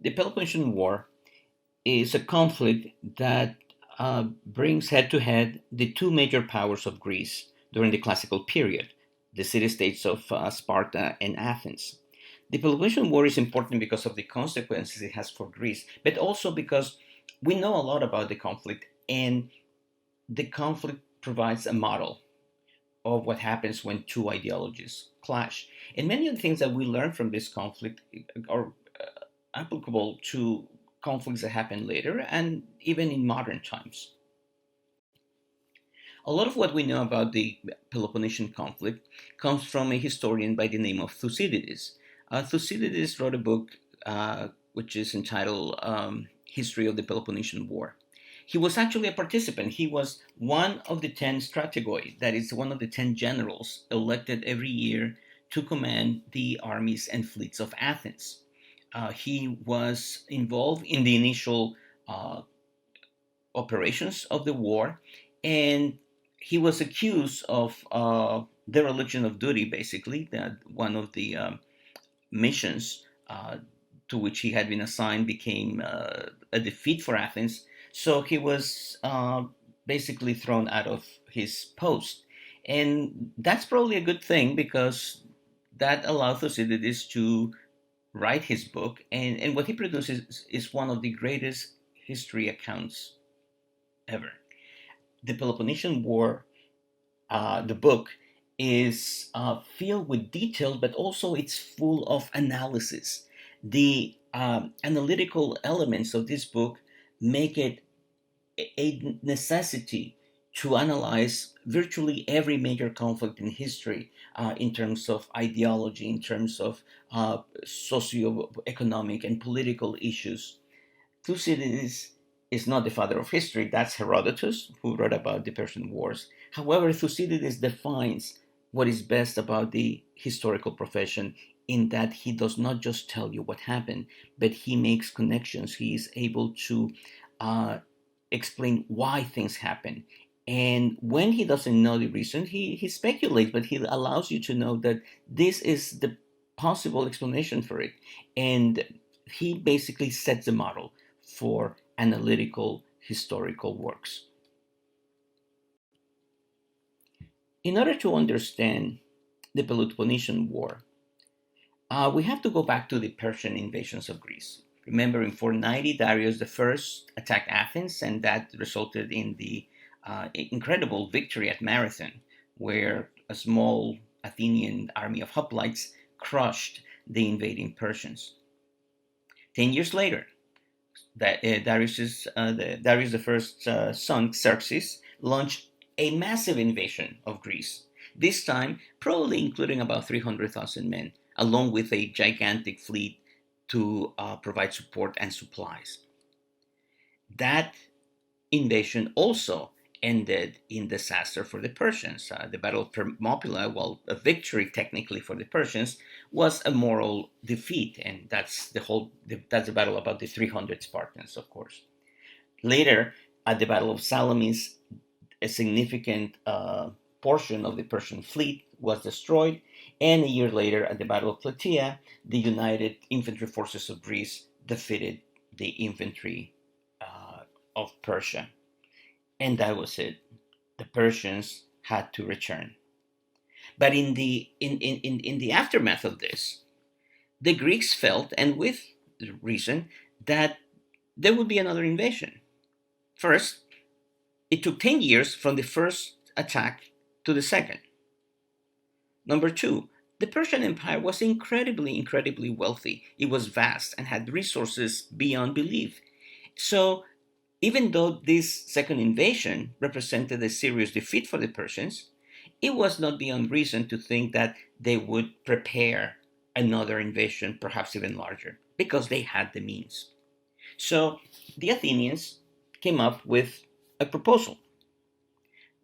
The Peloponnesian War is a conflict that brings head to head the two major powers of Greece during the classical period, the city states of Sparta and Athens. The Peloponnesian War is important because of the consequences it has for Greece, but also because we know a lot about the conflict, and the conflict provides a model of what happens when two ideologies clash. And many of the things that we learn from this conflict are applicable to conflicts that happen later and even in modern times. A lot of what we know about the Peloponnesian conflict comes from a historian by the name of Thucydides. Thucydides wrote a book which is entitled History of the Peloponnesian War. He was actually a participant. He was one of the 10 strategoi, that is, one of the 10 generals elected every year to command the armies and fleets of Athens. He was involved in the initial uh, operations of the war, and he was accused of dereliction of duty, basically, that one of the missions to which he had been assigned became a defeat for Athens. So he was basically thrown out of his post. And that's probably a good thing because that allowed Thucydides to write his book. And what he produces is one of the greatest history accounts ever. The Peloponnesian War, the book, is filled with detail, but also it's full of analysis. The analytical elements of this book make it a necessity to analyze virtually every major conflict in history in terms of ideology, in terms of socio-economic and political issues. Thucydides is not the father of history, that's Herodotus, who wrote about the Persian Wars. However, Thucydides defines what is best about the historical profession in that he does not just tell you what happened, but he makes connections. He is able to uh, explain why things happen. And when he doesn't know the reason, he speculates, but he allows you to know that this is the possible explanation for it. And he basically sets the model for analytical historical works. In order to understand the Peloponnesian War, we have to go back to the Persian invasions of Greece. Remember, in 490, Darius the First attacked Athens, and that resulted in the incredible victory at Marathon, where a small Athenian army of hoplites crushed the invading Persians. 10 years later, Darius the First's son Xerxes launched a massive invasion of Greece. This time, probably including about 300,000 men, along with a gigantic fleet to provide support and supplies. That invasion also ended in disaster for the Persians. The Battle of Thermopylae, while a victory technically for the Persians, was a moral defeat, and that's the battle about the 300 Spartans, of course. Later, at the Battle of Salamis, a significant portion of the Persian fleet was destroyed, and a year later, at the Battle of Plataea, the united infantry forces of Greece defeated the infantry of Persia. And that was it. The Persians had to return. But in the aftermath of this, the Greeks felt, and with reason, that there would be another invasion. First, it took 10 years from the first attack to the second. Number two, the Persian Empire was incredibly wealthy. It was vast and had resources beyond belief. So, even though this second invasion represented a serious defeat for the Persians, it was not beyond reason to think that they would prepare another invasion, perhaps even larger, because they had the means. So the Athenians came up with a proposal.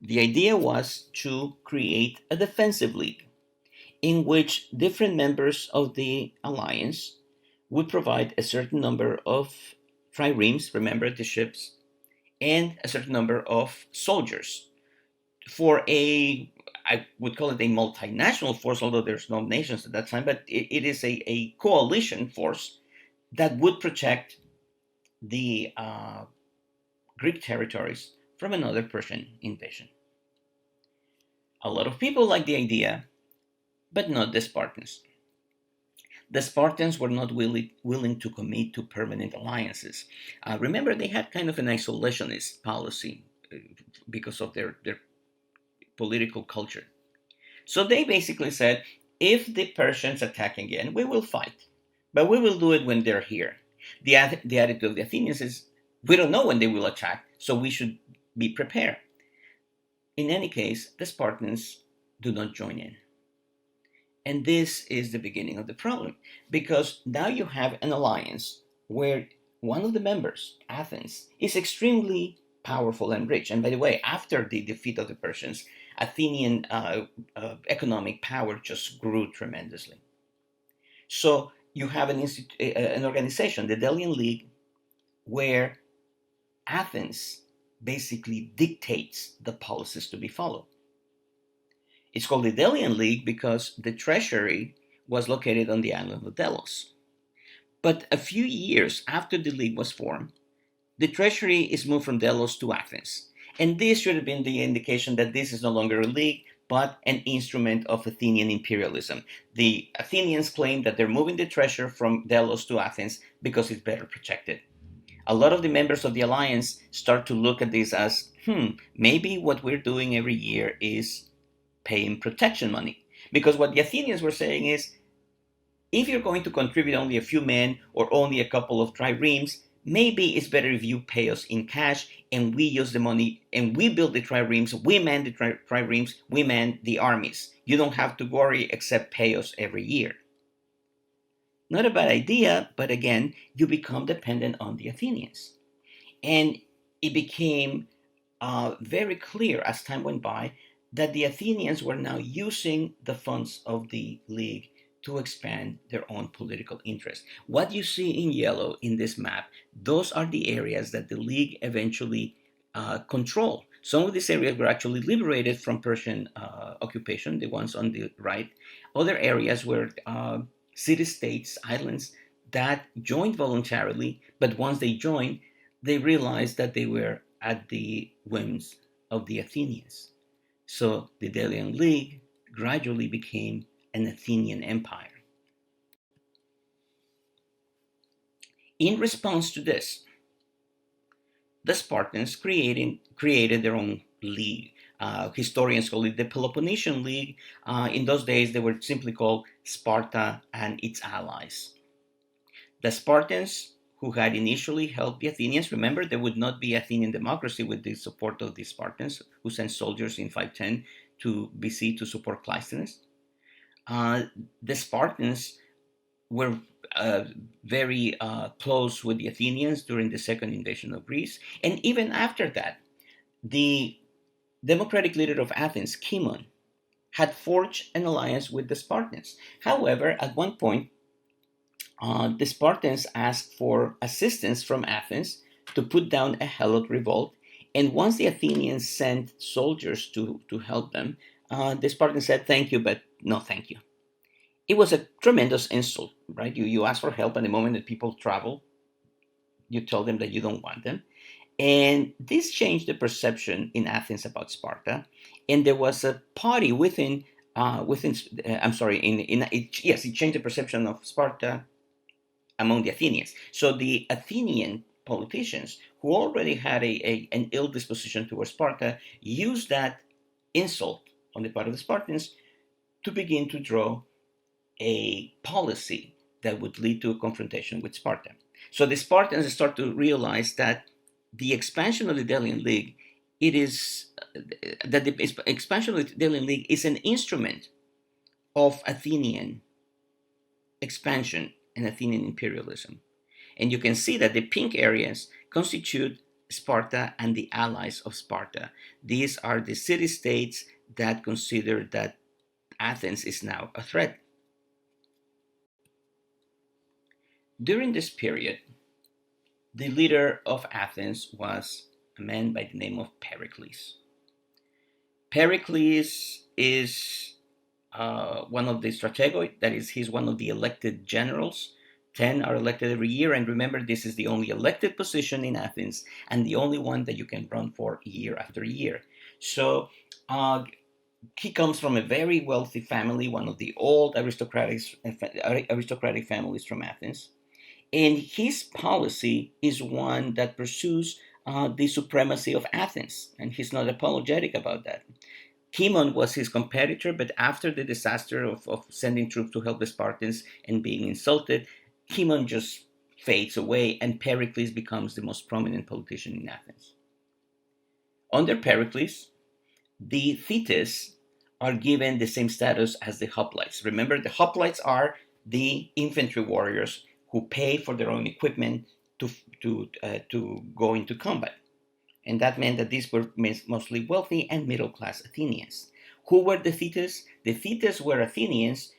The idea was to create a defensive league in which different members of the alliance would provide a certain number of triremes, remember the ships, and a certain number of soldiers for I would call it a multinational force, although there's no nations at that time, but it is a coalition force that would protect the Greek territories from another Persian invasion. A lot of people like the idea, but not the Spartans. The Spartans were not willing to commit to permanent alliances. Remember, they had kind of an isolationist policy because of their political culture. So they basically said, if the Persians attack again, we will fight, but we will do it when they're here. The attitude of the Athenians is, we don't know when they will attack, so we should be prepared. In any case, the Spartans do not join in. And this is the beginning of the problem, because now you have an alliance where one of the members, Athens, is extremely powerful and rich. And by the way, after the defeat of the Persians, Athenian economic power just grew tremendously. So you have an organization, the Delian League, where Athens basically dictates the policies to be followed. It's called the Delian League because the treasury was located on the island of Delos. But a few years after the league was formed, the treasury is moved from Delos to Athens. And this should have been the indication that this is no longer a league, but an instrument of Athenian imperialism. The Athenians claim that they're moving the treasure from Delos to Athens because it's better protected. A lot of the members of the alliance start to look at this as, maybe what we're doing every year is paying protection money. Because what the Athenians were saying is, if you're going to contribute only a few men or only a couple of triremes, maybe it's better if you pay us in cash and we use the money and we build the triremes, we man the triremes, we man the armies. You don't have to worry except pay us every year. Not a bad idea, but again, you become dependent on the Athenians. And it became very clear as time went by that the Athenians were now using the funds of the League to expand their own political interest. What you see in yellow in this map, those are the areas that the League eventually controlled. Some of these areas were actually liberated from Persian occupation, the ones on the right. Other areas were city-states, islands that joined voluntarily, but once they joined, they realized that they were at the whims of the Athenians. So the Delian League gradually became an Athenian empire. In response to this, the Spartans created their own league. Historians call it the Peloponnesian League. In those days, they were simply called Sparta and its allies. The Spartans, who had initially helped the Athenians, remember there would not be Athenian democracy with the support of the Spartans, who sent soldiers in 510 to BC to support Cleisthenes. The Spartans were very close with the Athenians during the second invasion of Greece. And even after that, the democratic leader of Athens, Cimon, had forged an alliance with the Spartans. However, at one point, the Spartans asked for assistance from Athens to put down a Helot revolt. And once the Athenians sent soldiers to help them, the Spartans said, thank you, but no thank you. It was a tremendous insult, right? You ask for help, and the moment that people travel, you tell them that you don't want them. And this changed the perception in Athens about Sparta. And there was a party I'm sorry, yes, it changed the perception of Sparta among the Athenians. So the Athenian politicians, who already had an ill disposition towards Sparta, used that insult on the part of the Spartans to begin to draw a policy that would lead to a confrontation with Sparta. So the Spartans start to realize that the expansion of the Delian League, it is that the expansion of the Delian League is an instrument of Athenian expansion and Athenian imperialism. And you can see that the pink areas constitute Sparta and the allies of Sparta. These are the city-states that consider that Athens is now a threat. During this period, the leader of Athens was a man by the name of Pericles. Pericles is one of the strategoi, that is, he's one of the elected generals 10 are elected every year. And remember, this is the only elected position in Athens and the only one that you can run for year after year. So uh, he comes from a very wealthy family, one of the old aristocratic families from Athens. And his policy is one that pursues the supremacy of Athens, and he's not apologetic about that. Timon was his competitor, but after the disaster of sending troops to help the Spartans and being insulted, Timon just fades away, and Pericles becomes the most prominent politician in Athens. Under Pericles, the Thetes are given the same status as the hoplites. Remember, the hoplites are the infantry warriors who pay for their own equipment to go into combat. And that meant that these were mostly wealthy and middle class Athenians. Who were the Thetes? The Thetes were Athenians,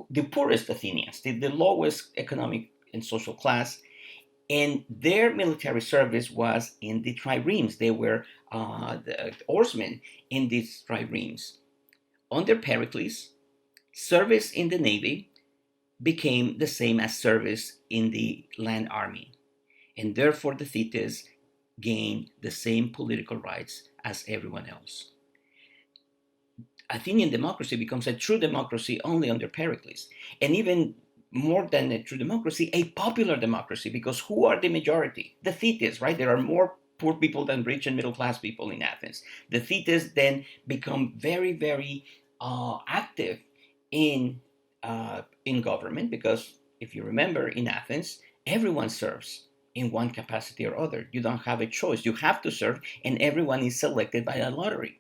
the poorest Athenians, the lowest economic and social class, and their military service was in the triremes. They were the oarsmen in these triremes. Under Pericles, service in the navy became the same as service in the land army, and therefore the Thetes gained the same political rights as everyone else. Athenian democracy becomes a true democracy only under Pericles, and even more than a true democracy, a popular democracy, because who are the majority? The Thetes, right? There are more poor people than rich and middle class people in Athens. The Thetes then become very, very active in government, because if you remember, in Athens, everyone serves in one capacity or other. You don't have a choice. You have to serve, and everyone is selected by a lottery.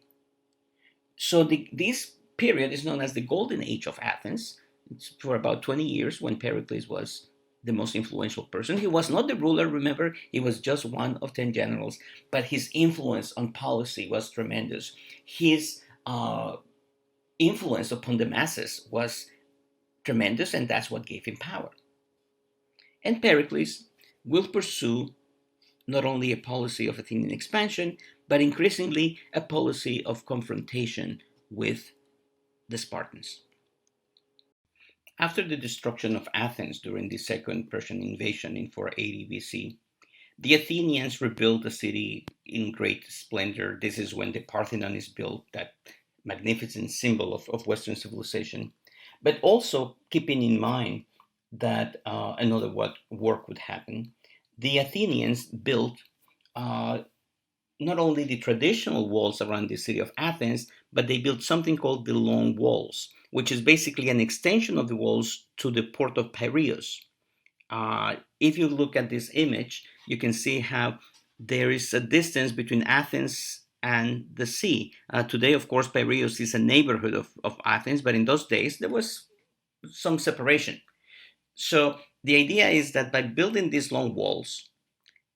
So this period is known as the Golden Age of Athens. It's for about 20 years when Pericles was the most influential person. He was not the ruler, remember, he was just one of 10 generals, but his influence on policy was tremendous. His influence upon the masses was tremendous, and that's what gave him power. And Pericles will pursue not only a policy of Athenian expansion, but increasingly a policy of confrontation with the Spartans. After the destruction of Athens during the Second Persian invasion in 480 BC, the Athenians rebuilt the city in great splendor. This is when the Parthenon is built, that magnificent symbol of Western civilization. But also keeping in mind that another work would happen, the Athenians built uh, not only the traditional walls around the city of Athens, but they built something called the Long Walls, which is basically an extension of the walls to the port of Piraeus. If you look at this image, you can see how there is a distance between Athens and the sea. Today, of course, Piraeus is a neighborhood of Athens, but in those days, there was some separation. So the idea is that by building these long walls,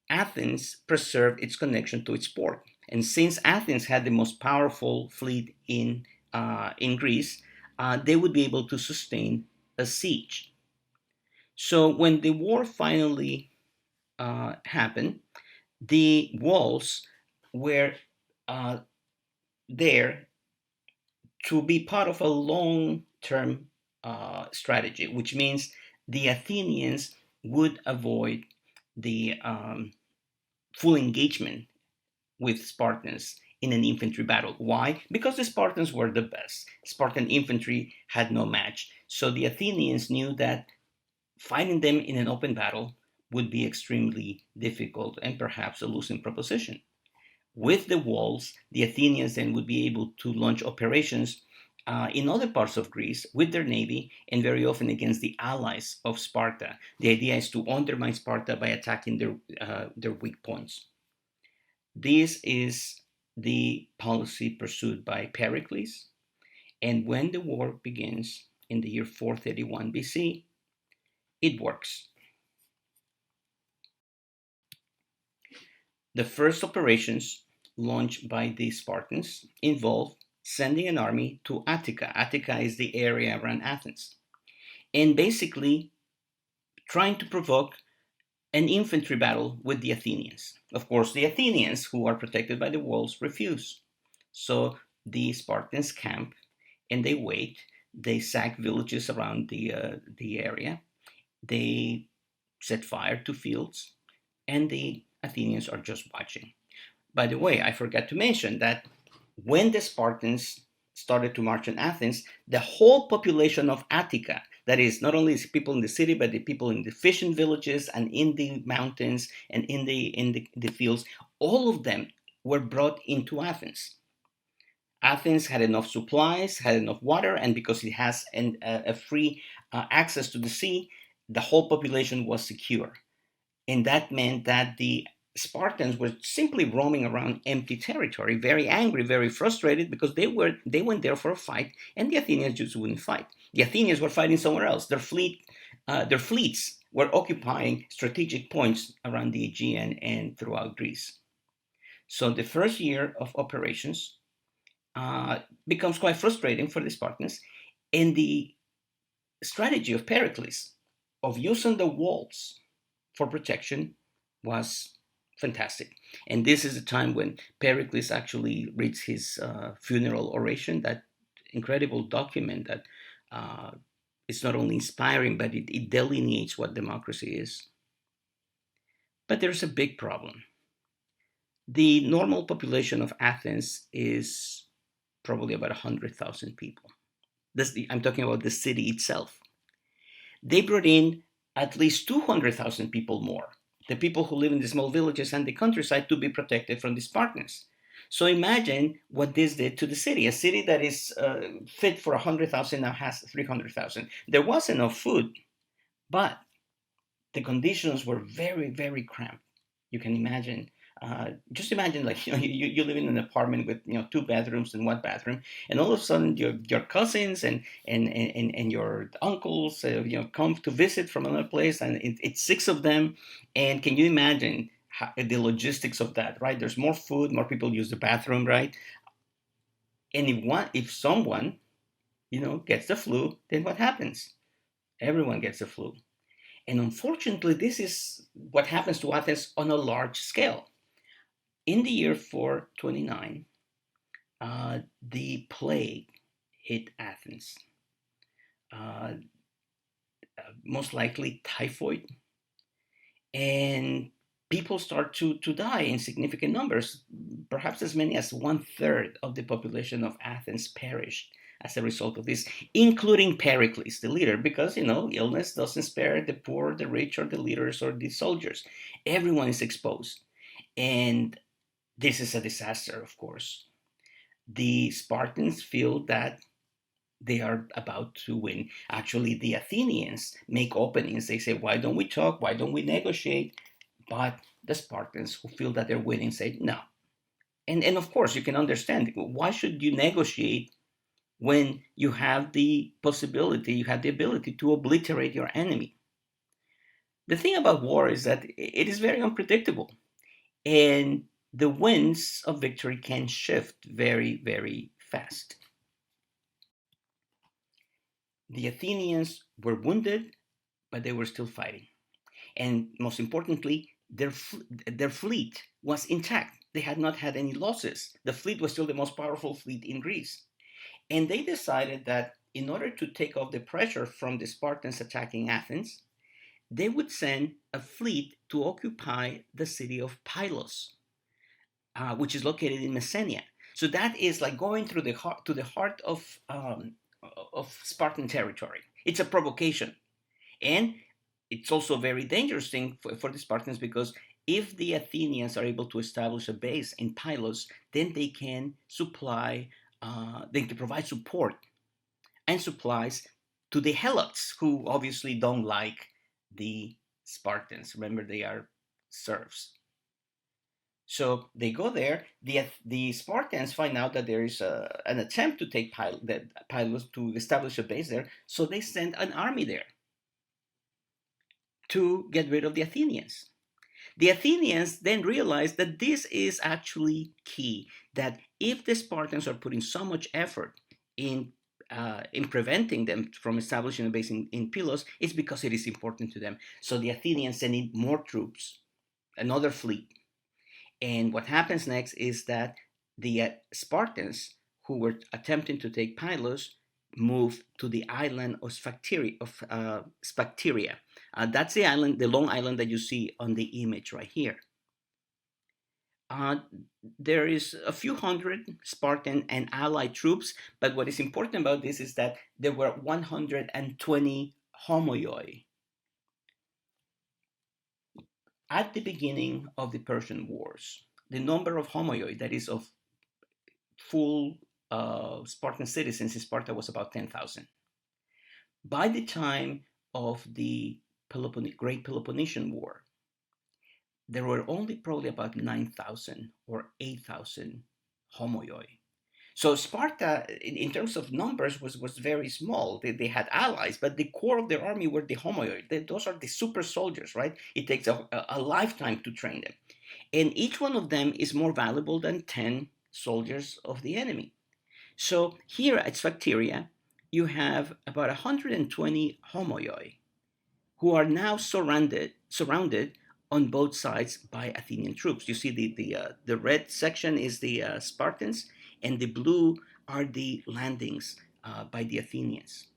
Athens preserved its connection to its port. And since Athens had the most powerful fleet in Greece, they would be able to sustain a siege. So when the war finally happened, the walls were uh, there to be part of a long term strategy, which means the Athenians would avoid the full engagement with Spartans in an infantry battle. Why? Because the Spartans were the best. Spartan infantry had no match. So the Athenians knew that fighting them in an open battle would be extremely difficult and perhaps a losing proposition. With the walls, the Athenians then would be able to launch operations in other parts of Greece with their navy, and very often against the allies of Sparta. The idea is to undermine Sparta by attacking their weak points. This is the policy pursued by Pericles, and when the war begins in the year 431 BC, it works. The first operations launched by the Spartans involved sending an army to Attica. Attica is the area around Athens, and basically trying to provoke an infantry battle with the Athenians. Of course, the Athenians, who are protected by the walls, refuse. So the Spartans camp and they wait. They sack villages around the area. They set fire to fields, and the Athenians are just watching. By the way, I forgot to mention that when the Spartans started to march on Athens, the whole population of Attica, that is, not only the people in the city, but the people in the fishing villages and in the mountains and in the fields, all of them were brought into Athens. Athens had enough supplies, had enough water, and because it has a free access to the sea, the whole population was secure. And that meant that the Spartans were simply roaming around empty territory, very angry, very frustrated because they went there for a fight, and the Athenians just wouldn't fight. The Athenians were fighting somewhere else. Their fleets were occupying strategic points around the Aegean and throughout Greece. So the first year of operations becomes quite frustrating for the Spartans, and the strategy of Pericles of using the walls for protection was fantastic. And this is the time when Pericles actually reads his funeral oration, that incredible document that uh, is not only inspiring, but it delineates what democracy is. But there's a big problem. The normal population of Athens is probably about 100,000 people. I'm talking about the city itself. They brought in at least 200,000 people more, the people who live in the small villages and the countryside, to be protected from the Spartans. So imagine what this did to the city. A city that is fit for 100,000 now has 300,000. There was enough food, but the conditions were very, very cramped. You can imagine. Just imagine, like, you live in an apartment with, 2 bedrooms and 1 bathroom, and all of a sudden your cousins and your uncles come to visit from another place, and it's 6 of them. And can you imagine the logistics of that? Right? There's more food, more people use the bathroom, right? And if someone gets the flu, then what happens? Everyone gets the flu. And unfortunately, this is what happens to Athens on a large scale. In the year 429, the plague hit Athens. Uh, Most likely typhoid, and people start to die in significant numbers. Perhaps as many as 1/3 of the population of Athens perished as a result of this, including Pericles, the leader, because illness doesn't spare the poor, the rich, or the leaders, or the soldiers. Everyone is exposed, and this is a disaster, of course. The Spartans feel that they are about to win. Actually, the Athenians make openings. They say, why don't we talk? Why don't we negotiate? But the Spartans, who feel that they're winning, say no. And of course, you can understand, why should you negotiate when you have the possibility, you have the ability to obliterate your enemy? The thing about war is that it is very unpredictable, and the winds of victory can shift very, very fast. The Athenians were wounded, but they were still fighting. And most importantly, their fleet was intact. They had not had any losses. The fleet was still the most powerful fleet in Greece. And they decided that in order to take off the pressure from the Spartans attacking Athens, they would send a fleet to occupy the city of Pylos, which is located in Messenia. So that is like going through the heart to the heart of Spartan territory. It's a provocation, and it's also a very dangerous thing for the Spartans, because if the Athenians are able to establish a base in Pylos, then they can provide support and supplies to the Helots, who obviously don't like the Spartans. Remember, they are serfs. So they go there. The Spartans find out that there is an attempt to take Pylos, to establish a base there. So they send an army there to get rid of the Athenians. The Athenians then realize that this is actually key, that if the Spartans are putting so much effort in preventing them from establishing a base in Pylos, it's because it is important to them. So the Athenians send in more troops, another fleet. And what happens next is that the Spartans, who were attempting to take Pylos, move to the island of Sphacteria, That's the island, the long island that you see on the image right here. Uh, there is a few hundred Spartan and allied troops, but what is important about this is that there were 120 homoioi. At the beginning of the Persian Wars, the number of homoioi, that is, of full Spartan citizens in Sparta, was about 10,000. By the time of the Great Peloponnesian War, there were only probably about 9,000 or 8,000 homoioi. So Sparta, in terms of numbers, was very small. They had allies, but the core of their army were the homoioi. Those are the super soldiers, right? It takes a lifetime to train them. And each one of them is more valuable than 10 soldiers of the enemy. So here at Sphacteria, you have about 120 homoioi who are now surrounded on both sides by Athenian troops. You see the red section is the Spartans, and the blue are the landings by the Athenians.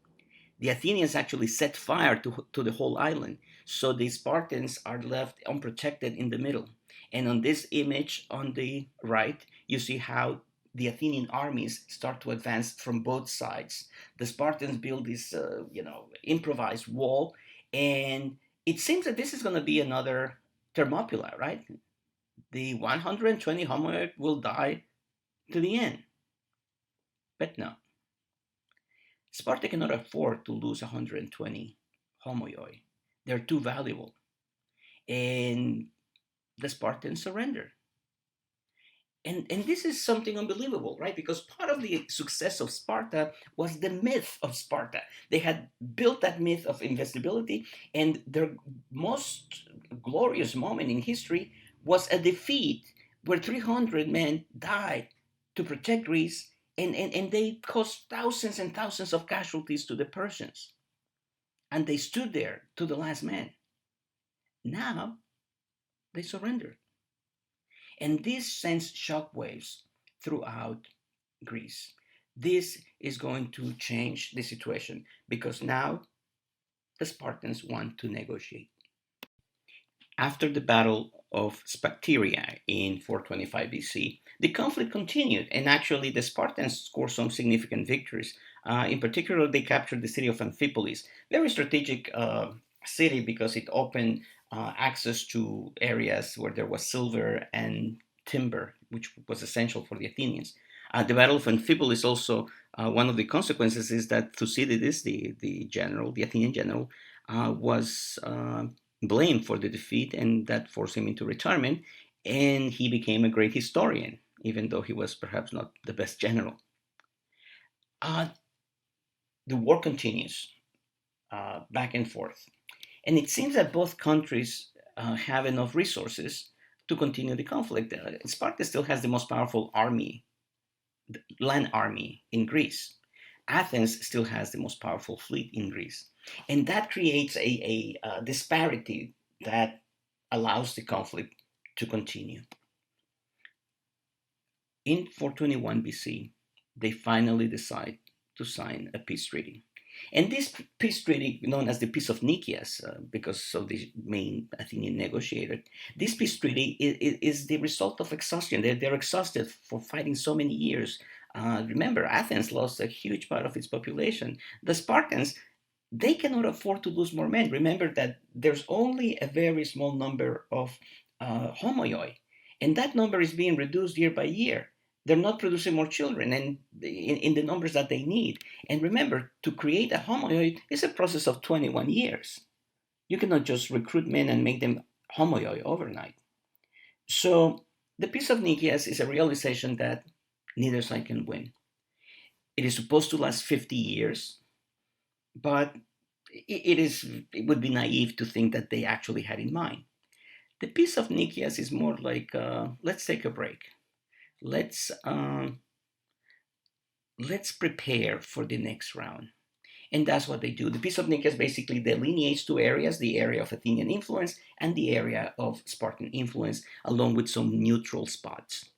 The Athenians actually set fire to the whole island, so the Spartans are left unprotected in the middle. And on this image on the right, you see how the Athenian armies start to advance from both sides. The Spartans build this, improvised wall, and it seems that this is going to be another Thermopylae, right? The 120 homoioi will die to the end, but no. Sparta cannot afford to lose 120 homoioi. They're too valuable. And the Spartans surrender. And this is something unbelievable, right? Because part of the success of Sparta was the myth of Sparta. They had built that myth of invincibility, and their most glorious moment in history was a defeat where 300 men died to protect Greece, and they caused thousands and thousands of casualties to the Persians. And they stood there to the last man. Now they surrendered. And this sends shockwaves throughout Greece. This is going to change the situation because now the Spartans want to negotiate. After the Battle of Sphacteria in 425 BC, the conflict continued, and actually the Spartans scored some significant victories. In particular, they captured the city of Amphipolis, very strategic city because it opened access to areas where there was silver and timber, which was essential for the Athenians. The Battle of Amphipolis also, one of the consequences is that Thucydides, the general, the Athenian general, was blamed for the defeat, and that forced him into retirement. And he became a great historian, even though he was perhaps not the best general. Uh, the war continues back and forth. And it seems that both countries have enough resources to continue the conflict. Sparta still has the most powerful army, land army in Greece. Athens still has the most powerful fleet in Greece. And that creates a disparity that allows the conflict to continue. In 421 BC, they finally decide to sign a peace treaty. And this peace treaty, known as the Peace of Nikias, because of the main Athenian negotiator, this peace treaty is the result of exhaustion. They're exhausted for fighting so many years. Remember, Athens lost a huge part of its population. The Spartans, they cannot afford to lose more men. Remember that there's only a very small number of homoioi, and that number is being reduced year by year. They're not producing more children and in the numbers that they need. And remember, to create a homoioi is a process of 21 years. You cannot just recruit men and make them homoioi overnight. So the Peace of Nikias is a realization that neither side can win. It is supposed to last 50 years, but it would be naive to think that they actually had in mind. The Peace of Nikias is more like let's take a break. Let's prepare for the next round. And that's what they do. The Peace of Nikias basically delineates two areas, the area of Athenian influence and the area of Spartan influence, along with some neutral spots.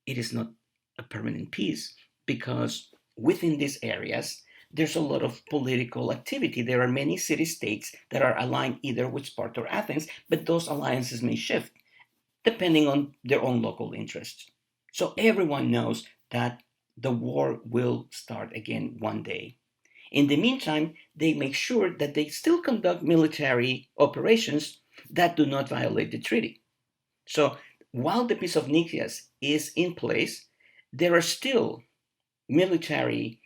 It is not a permanent peace because within these areas, there's a lot of political activity. There are many city states that are aligned either with Sparta or Athens, but those alliances may shift depending on their own local interests. So everyone knows that the war will start again one day. In the meantime, they make sure that they still conduct military operations that do not violate the treaty. So while the Peace of Nicaea is in place, there are still military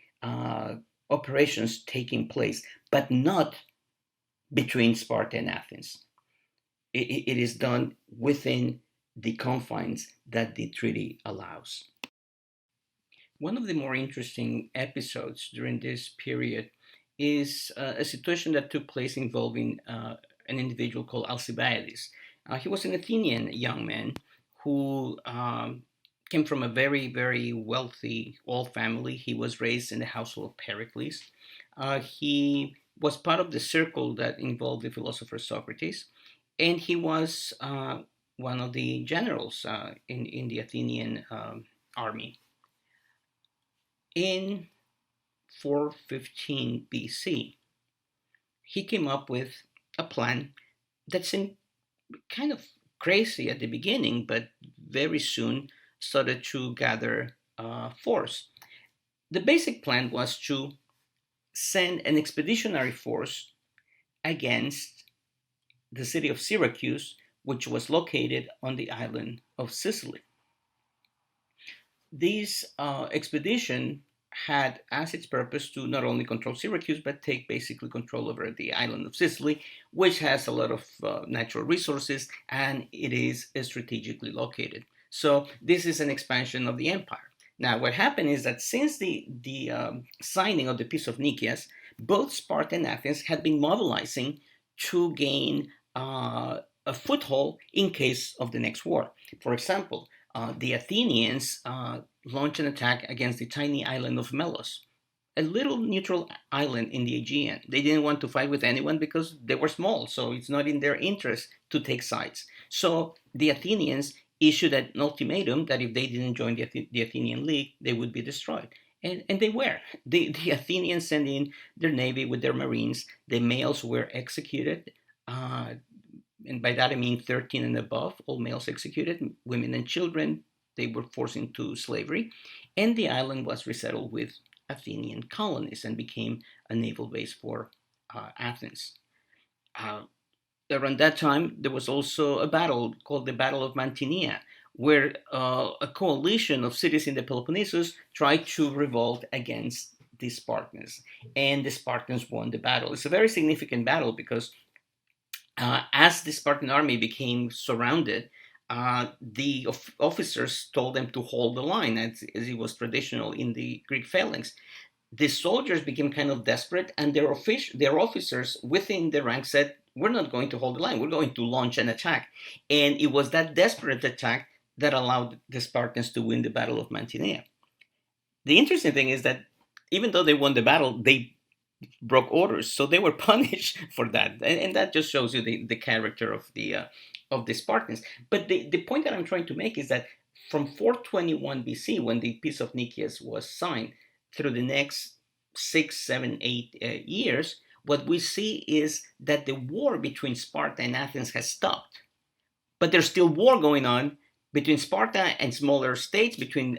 operations taking place, but not between Sparta and Athens. It is done within the confines that the treaty allows. One of the more interesting episodes during this period is a situation that took place involving an individual called Alcibiades. He was an Athenian young man who came from a very, very wealthy old family. He was raised in the household of Pericles. He was part of the circle that involved the philosopher Socrates, and he was one of the generals in the Athenian army. In 415 BC, he came up with a plan that seemed kind of crazy at the beginning, but very soon started to gather force. The basic plan was to send an expeditionary force against the city of Syracuse, which was located on the island of Sicily. This expedition had as its purpose to not only control Syracuse, but take basically control over the island of Sicily, which has a lot of natural resources and it is strategically located. So this is an expansion of the empire. Now, what happened is that since the signing of the Peace of Nicaea, both Sparta and Athens had been mobilizing to gain a foothold in case of the next war. For example, the Athenians launched an attack against the tiny island of Melos, a little neutral island in the Aegean. They didn't want to fight with anyone because they were small, so it's not in their interest to take sides. So the Athenians issued an ultimatum that if they didn't join the Athenian League, they would be destroyed. And they were. The Athenians sent in their navy with their marines. The males were executed. And by that I mean 13 and above, all males executed, women and children, they were forced into slavery, and the island was resettled with Athenian colonies and became a naval base for Athens. Uh, Around that time, there was also a battle called the Battle of Mantinea, where a coalition of cities in the Peloponnesus tried to revolt against the Spartans, and the Spartans won the battle. It's a very significant battle because as the Spartan army became surrounded, the officers told them to hold the line, as it was traditional in the Greek phalanx. The soldiers became kind of desperate, and their officers within the ranks said, "We're not going to hold the line. We're going to launch an attack." And it was that desperate attack that allowed the Spartans to win the Battle of Mantinea. The interesting thing is that even though they won the battle, they broke orders, so they were punished for that, and that just shows you the character of the Spartans. But the point that I'm trying to make is that from 421 BC, when the Peace of Nicaea was signed, through the next 6, 7, 8 years, what we see is that the war between Sparta and Athens has stopped, but there's still war going on between Sparta and smaller states, between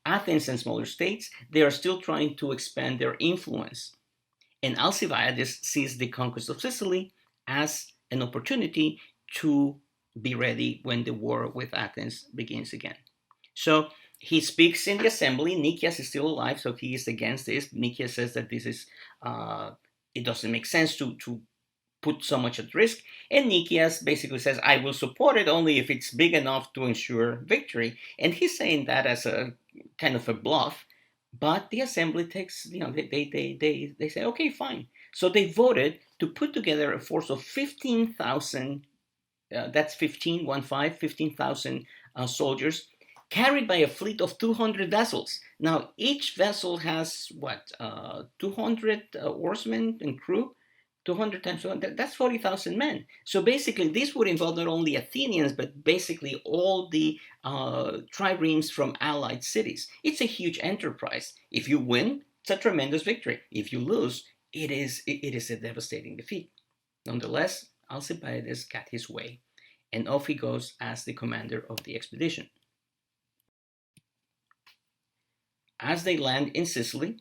Athens and smaller states. They are still trying to expand their influence. And Alcibiades sees the conquest of Sicily as an opportunity to be ready when the war with Athens begins again. So he speaks in the assembly. Nicias is still alive, so he is against this. Nicias says that this is it doesn't make sense to put so much at risk. And Nicias basically says, I will support it only if it's big enough to ensure victory. And he's saying that as a kind of a bluff. But the assembly takes, they say, okay, fine. So they voted to put together a force of 15,000, that's 15,000 soldiers, carried by a fleet of 200 vessels. Now, each vessel has, 200 oarsmen and crew? 200 times 200, that's 40,000 men. So basically, this would involve not only Athenians, but basically all the triremes from allied cities. It's a huge enterprise. If you win, It's a tremendous victory. If you lose, it is a devastating defeat. Nonetheless, Alcibiades got his way, and off he goes as the commander of the expedition. As they land in Sicily,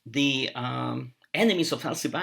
the enemies of Alcibiades